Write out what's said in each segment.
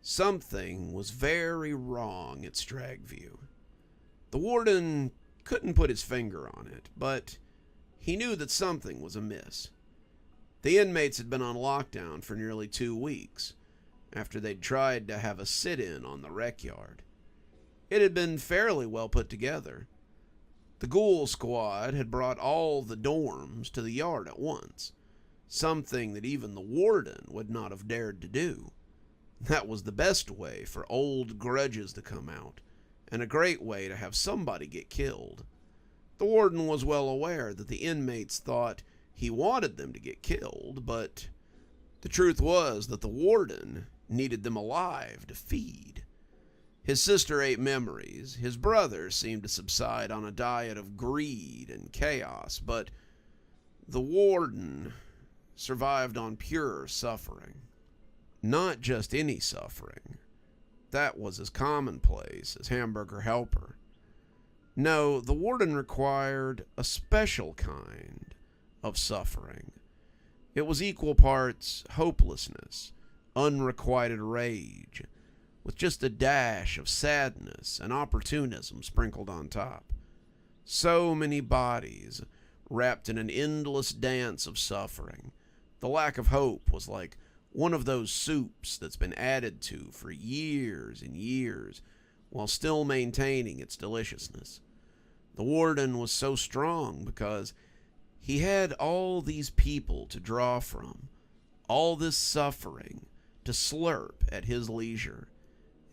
Something was very wrong at Stragview. The warden couldn't put his finger on it, but he knew that something was amiss. The inmates had been on lockdown for nearly 2 weeks, after they'd tried to have a sit-in on the rec yard. It had been fairly well put together. The ghoul squad had brought all the dorms to the yard at once, something that even the warden would not have dared to do. That was the best way for old grudges to come out, and a great way to have somebody get killed. The warden was well aware that the inmates thought he wanted them to get killed, but the truth was that the warden needed them alive to feed. His sister ate memories. His brother seemed to subside on a diet of greed and chaos, but the warden survived on pure suffering. Not just any suffering. That was as commonplace as hamburger helper. No, the warden required a special kind of suffering. It was equal parts hopelessness, unrequited rage, with just a dash of sadness and opportunism sprinkled on top. So many bodies wrapped in an endless dance of suffering. The lack of hope was like one of those soups that's been added to for years and years while still maintaining its deliciousness. The warden was so strong because he had all these people to draw from, all this suffering to slurp at his leisure,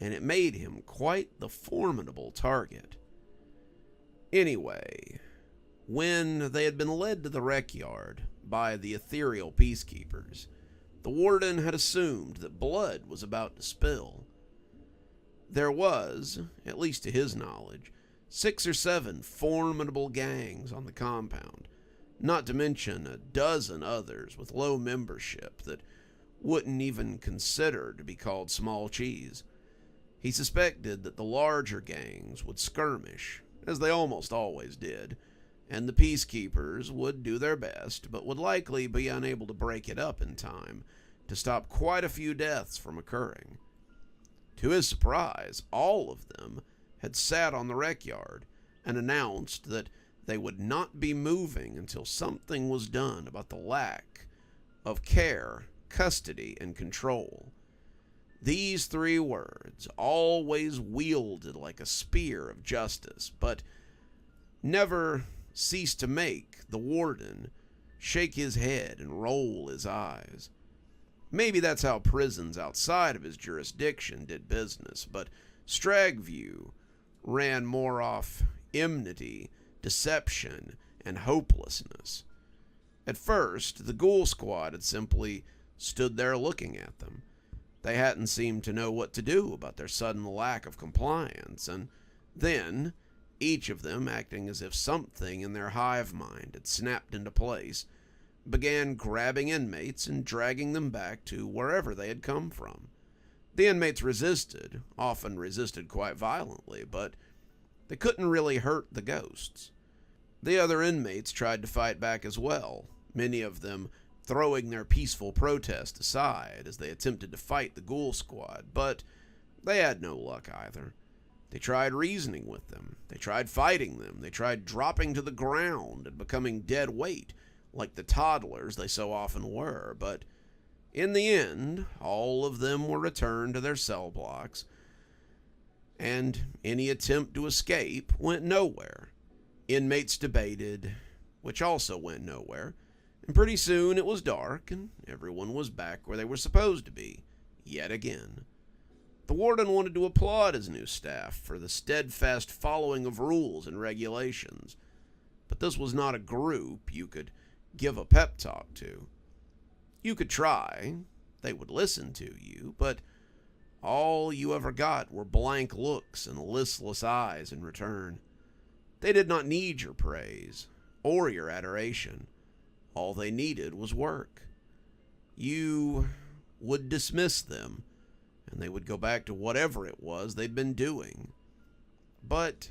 and it made him quite the formidable target. Anyway, when they had been led to the rec yard by the ethereal peacekeepers, the warden had assumed that blood was about to spill. There was, at least to his knowledge, 6 or 7 formidable gangs on the compound, not to mention a dozen others with low membership that wouldn't even consider to be called small cheese. He suspected that the larger gangs would skirmish, as they almost always did, and the peacekeepers would do their best, but would likely be unable to break it up in time to stop quite a few deaths from occurring. To his surprise, all of them had sat on the rec yard and announced that they would not be moving until something was done about the lack of care, custody, and control. These 3 words, always wielded like a spear of justice, but never ceased to make the warden shake his head and roll his eyes. Maybe that's how prisons outside of his jurisdiction did business, but Stragview ran more off enmity, deception, and hopelessness. At first, the ghoul squad had simply stood there looking at them. They hadn't seemed to know what to do about their sudden lack of compliance, and then, each of them acting as if something in their hive mind had snapped into place, began grabbing inmates and dragging them back to wherever they had come from. The inmates resisted, often resisted quite violently, but they couldn't really hurt the ghosts. The other inmates tried to fight back as well, many of them throwing their peaceful protest aside as they attempted to fight the ghoul squad, but they had no luck either. They tried reasoning with them. They tried fighting them. They tried dropping to the ground and becoming dead weight, like the toddlers they so often were, but in the end, all of them were returned to their cell blocks, and any attempt to escape went nowhere. Inmates debated, which also went nowhere, and pretty soon it was dark, and everyone was back where they were supposed to be, yet again. The warden wanted to applaud his new staff for the steadfast following of rules and regulations, but this was not a group you could give a pep talk to. You could try, they would listen to you, but all you ever got were blank looks and listless eyes in return. They did not need your praise or your adoration. All they needed was work. You would dismiss them, and they would go back to whatever it was they'd been doing. But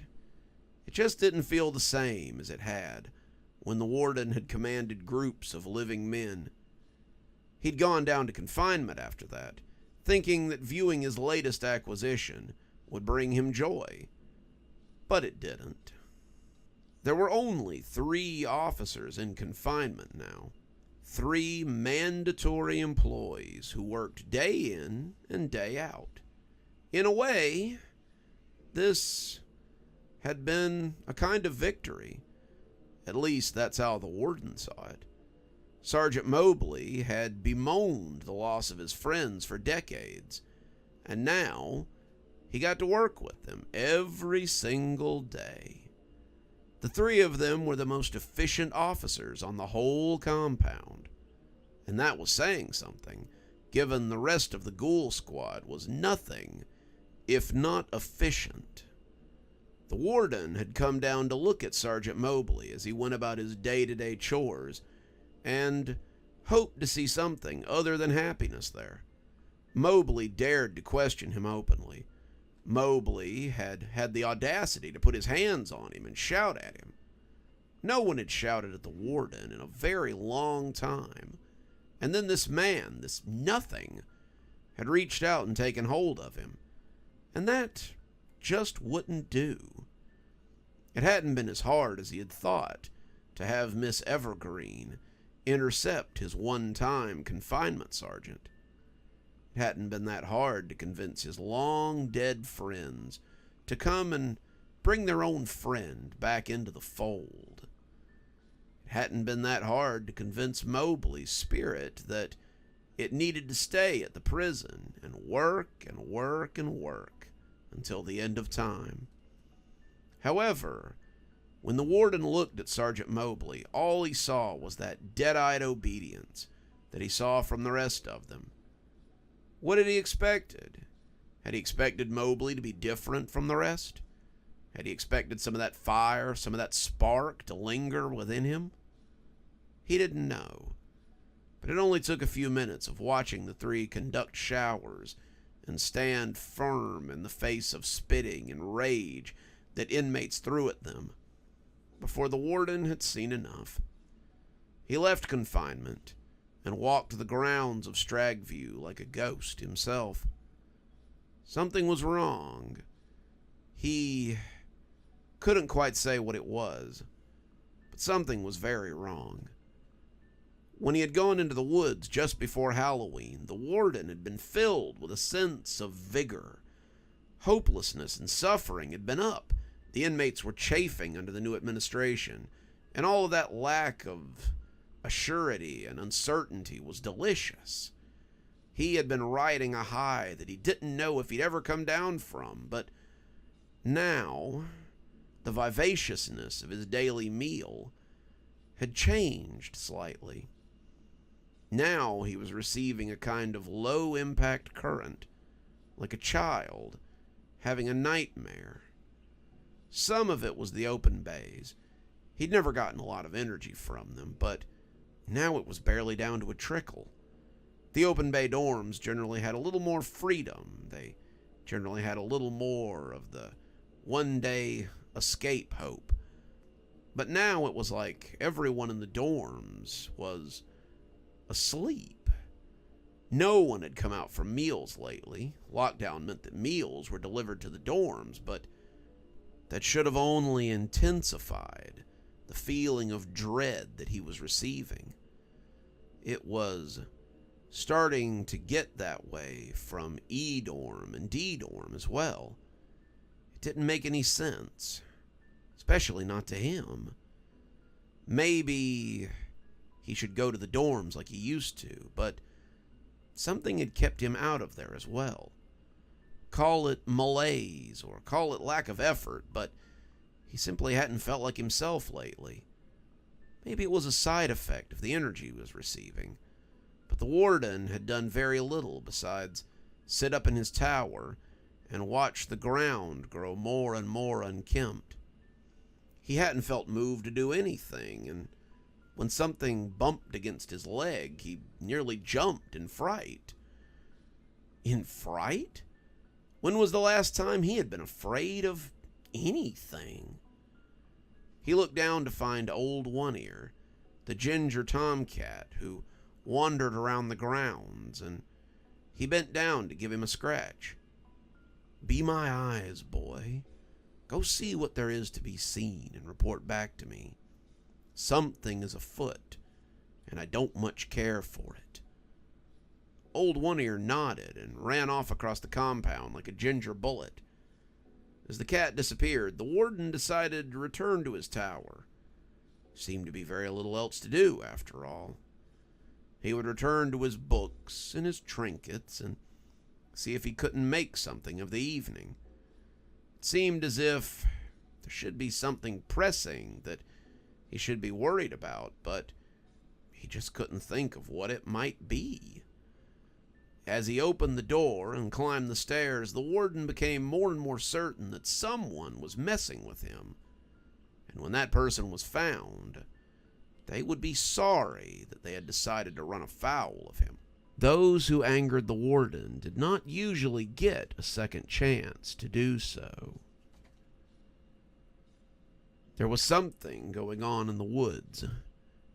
it just didn't feel the same as it had when the warden had commanded groups of living men. He'd gone down to confinement after that, thinking that viewing his latest acquisition would bring him joy. But it didn't. There were only 3 officers in confinement now. 3 mandatory employees who worked day in and day out. In a way, this had been a kind of victory. At least that's how the warden saw it. Sergeant Mobley had bemoaned the loss of his friends for decades, and now he got to work with them every single day. The 3 of them were the most efficient officers on the whole compound, and that was saying something, given the rest of the ghoul squad was nothing if not efficient. The warden had come down to look at Sergeant Mobley as he went about his day-to-day chores, and hoped to see something other than happiness there. Mobley dared to question him openly. Mobley had had the audacity to put his hands on him and shout at him. No one had shouted at the warden in a very long time. And then this man, this nothing, had reached out and taken hold of him. And that just wouldn't do. It hadn't been as hard as he had thought to have Miss Evergreen intercept his one-time confinement sergeant. It hadn't been that hard to convince his long-dead friends to come and bring their own friend back into the fold. It hadn't been that hard to convince Mobley's spirit that it needed to stay at the prison and work and work and work until the end of time. However, when the warden looked at Sergeant Mobley, all he saw was that dead-eyed obedience that he saw from the rest of them. What had he expected? Had he expected Mobley to be different from the rest? Had he expected some of that fire, some of that spark to linger within him? He didn't know. But it only took a few minutes of watching the 3 conduct showers and stand firm in the face of spitting and rage that inmates threw at them before the warden had seen enough. He left confinement and walked the grounds of Stragview like a ghost himself. Something was wrong. He couldn't quite say what it was, but something was very wrong. When he had gone into the woods just before Halloween, the warden had been filled with a sense of vigor. Hopelessness and suffering had been up. The inmates were chafing under the new administration, and all of that lack of assurity and uncertainty was delicious. He had been riding a high that he didn't know if he'd ever come down from, but now the vivaciousness of his daily meal had changed slightly. Now he was receiving a kind of low-impact current, like a child having a nightmare. Some of it was the open bays. He'd never gotten a lot of energy from them, but now it was barely down to a trickle. The open bay dorms generally had a little more freedom. They generally had a little more of the one-day escape hope. But now it was like everyone in the dorms was asleep. No one had come out for meals lately. Lockdown meant that meals were delivered to the dorms, but that should have only intensified the feeling of dread that he was receiving. It was starting to get that way from E-dorm and D-dorm as well. It didn't make any sense, especially not to him. Maybe he should go to the dorms like he used to, but something had kept him out of there as well. Call it malaise or call it lack of effort, but he simply hadn't felt like himself lately. Maybe it was a side effect of the energy he was receiving, but the warden had done very little besides sit up in his tower and watch the ground grow more and more unkempt. He hadn't felt moved to do anything, and when something bumped against his leg, he nearly jumped in fright. In fright? When was the last time he had been afraid of anything? He looked down to find old One-Ear, the ginger tomcat who wandered around the grounds, and He bent down to give him a scratch. "Be my eyes, boy. Go see what there is to be seen and report back to me. Something is afoot, and I don't much care for it." Old One Ear nodded and ran off across the compound like a ginger bullet. As the cat disappeared, the warden decided to return to his tower. Seemed to be very little else to do, after all. He would return to his books and his trinkets and see if he couldn't make something of the evening. It seemed as if there should be something pressing that he should be worried about, but he just couldn't think of what it might be. As he opened the door and climbed the stairs, the warden became more and more certain that someone was messing with him. And when that person was found, they would be sorry that they had decided to run afoul of him. Those who angered the warden did not usually get a second chance to do so. There was something going on in the woods.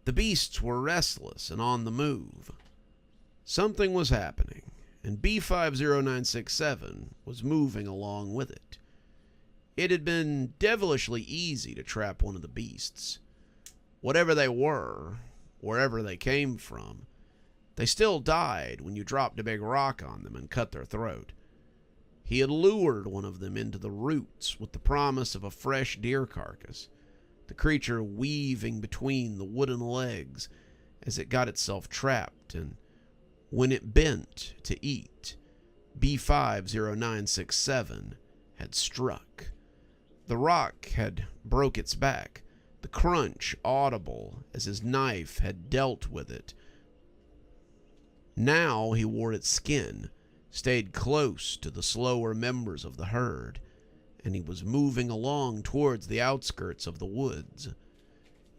The beasts were restless and on the move. Something was happening, and B50967 was moving along with it. It had been devilishly easy to trap one of the beasts. Whatever they were, wherever they came from, they still died when you dropped a big rock on them and cut their throat. He had lured one of them into the roots with the promise of a fresh deer carcass, the creature weaving between the wooden legs as it got itself trapped, and when it bent to eat, B50967 had struck. The rock had broke its back, the crunch audible as his knife had dealt with it. Now he wore its skin, stayed close to the slower members of the herd, and he was moving along towards the outskirts of the woods.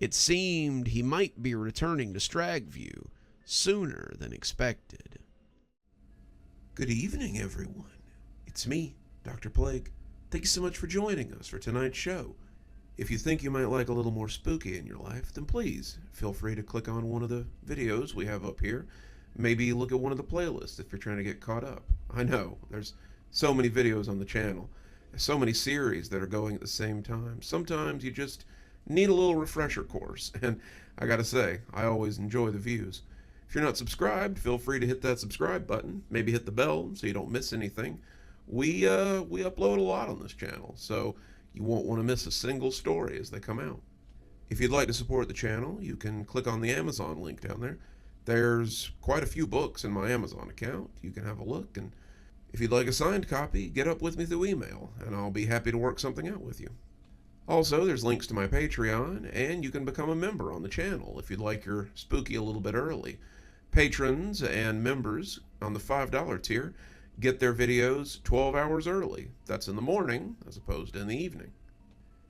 It seemed he might be returning to Stragview sooner than expected. Good evening, everyone. It's me, Dr. Plague. Thank you so much for joining us for tonight's show. If you think you might like a little more spooky in your life, then please feel free to click on one of the videos we have up here. Maybe look at one of the playlists if you're trying to get caught up. I know, there's so many videos on the channel, so many series that are going at the same time. Sometimes you just need a little refresher course, and I gotta say, I always enjoy the views. If you're not subscribed, feel free to hit that subscribe button. Maybe hit the bell so you don't miss anything. We upload a lot on this channel, so you won't want to miss a single story as they come out. If you'd like to support the channel, you can click on the Amazon link down there. There's quite a few books in my Amazon account. You can have a look, and if you'd like a signed copy, get up with me through email, and I'll be happy to work something out with you. Also, there's links to my Patreon, and you can become a member on the channel if you'd like your spooky a little bit early. Patrons and members on the $5 tier get their videos 12 hours early. That's in the morning as opposed to in the evening.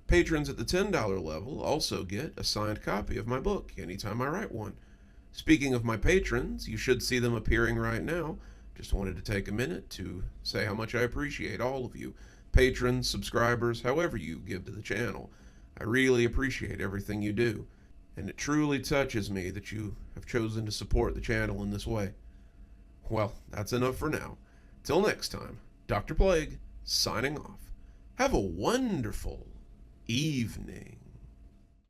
Patrons at the $10 level also get a signed copy of my book anytime I write one. Speaking of my patrons, you should see them appearing right now. Just wanted to take a minute to say how much I appreciate all of you. Patrons, subscribers, however you give to the channel. I really appreciate everything you do, and it truly touches me that you have chosen to support the channel in this way. Well, that's enough for now. Till next time, Dr. Plague, signing off. Have a wonderful evening.